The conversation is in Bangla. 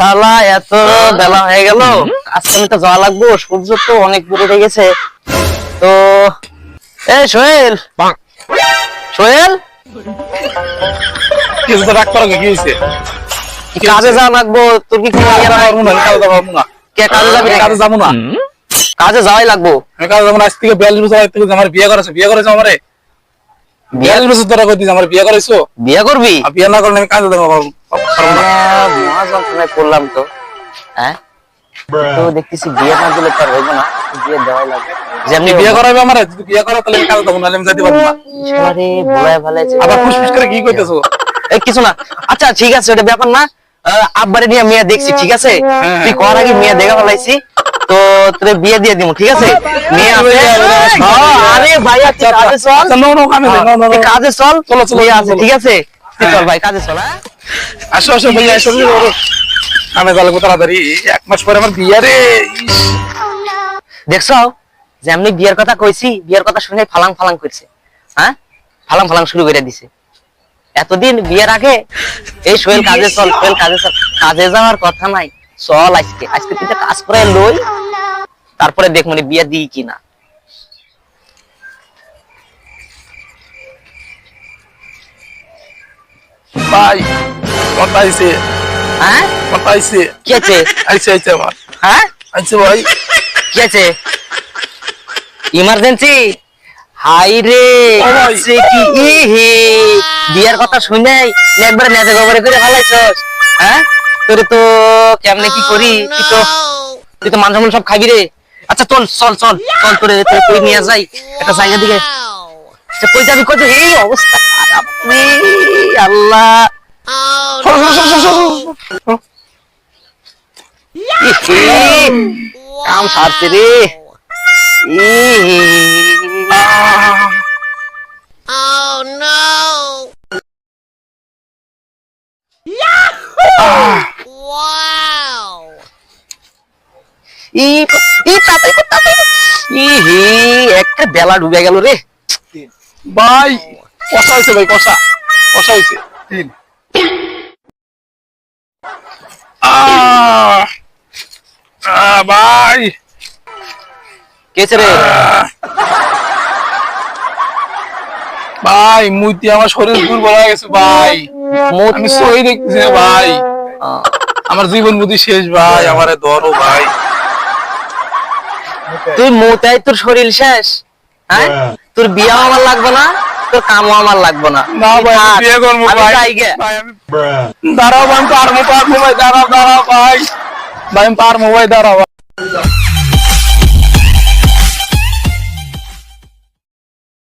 শালা এত বেলা হয়ে গেল, আজকে আমি তো যাওয়া লাগবো, সূর্য তো অনেক দূরে উঠে গেছে। তো এই সোহেল, সোহেল কিছু তো রাগ করো কি হয়েছে? কাজে যাওয়া লাগবো। তোর কি কোনো ইয়ে নাই? কাজে যাবো না, কে কাজে যাবি? কাজে যাবো না, কাজে যাওয়াই লাগবো। আমি কাজে যাবো না। আজ থেকে 42 বছর আগে থেকে আমার বিয়ে করেছো আমারে 42 বছর ধরে কইতিস আমার বিয়ে করেছো। বিয়ে করবি? আর বিয়ে না করলে আমি কাজে যাবো পারবো না। মহাযন্ত্রণায় পড়লাম তো। হ্যাঁ, তো দেখতেছি বিয়ে না দিলে তার হইব না, বিয়ে দেওয়াই লাগবে। যেমনি বিয়ে করাবে আমারে, যদি বিয়ে করো তাহলে আমি কাজে যাবো না, আমি যেতে পারবো না। আরে ভোলায় ভালে আবার ফুসফুস করে কি কইতেছো? এই কিছু না, আচ্ছা ঠিক আছে, ওটা ব্যাপার না। আব্বারে নিয়ে মেয়ে দেখছি, ঠিক আছে? তুই কর আগে মেয়ে দেখা ফেলাইছি, তো তোর বিয়ে দিয়ে দিব, ঠিক আছে? মেয়ে আছে। আরে ভাই আচ্ছা কাজে চল, কাজে চল, চলো চলো আছে, ঠিক আছে? তুই চল ভাই, কাজে চল। হ্যাঁ আসো আসো ভাইয়া, আসো আমি যাবো তাড়াতাড়ি। 1 মাস পরে আমার বিয়ে রে। দেখছো যেমনি বিয়ের কথা কইছি, বিয়ের কথা শুনে ফালাং ফালাং করছে। হ্যাঁ, ফালাং ফালাং শুরু করে দিছে। এতদিন বিয়ের আগে এই সোহেল কাজে চল, সোহেল কাজে চল, কাজে যাওয়ার কথা নাই। চল আজকে, আজকে তুই কাজ করে লই, তারপরে দেখ মানে বিয়ে দিই কিনা। ভাই কথা আইছে, হ্যাঁ কথা আইছে, কি আছে? আইছে আইছে আমার, হ্যাঁ আইছে ভাই। কি আছে? ইমার্জেন্সি? হাই রে, আছে কি? হে বিয়ের কথা শুনে একবারে নেজে গোবরে করে ফেলাইছস। হ্যাঁ, তোরে তো কেমনে কি করি, তুই তো মান সম্মান সব খাবি রে। আচ্ছা চল চল চল চল, তোরে কই নিয়ে যাই একটা জায়গা দিকে। আচ্ছা কই যাবি, কই যাবি? এই অবস্থা খারাপ রে, আল্লাহ। কাম সারছে রে। একটা বেলা ডুবে গেল রে ভাই কষা হয়েছে, ভাই কষা কষা হয়েছে। ভাই কেছে রে ভাই, মুইতে আমার শরীর দুর্বল হয়ে গেছে ভাই, আমি সই দেখতেছি না ভাই, আমার জীবন বুদ্ধি শেষ ভাই, আমারে ধরো ভাই। তুই মোটাই তোর শরীর শেষ? হ্যাঁ, তোর বিয়ে আমার লাগবে না, তোর কামও আমার লাগবে না। না ভাই আমি বিয়ে করবো ভাই। দাঁড়াও ভাই, আমি পারবো ভাই, দাঁড়াও দাঁড়াও ভাই, ভাই আমি পারবো ভাই, দাঁড়াও।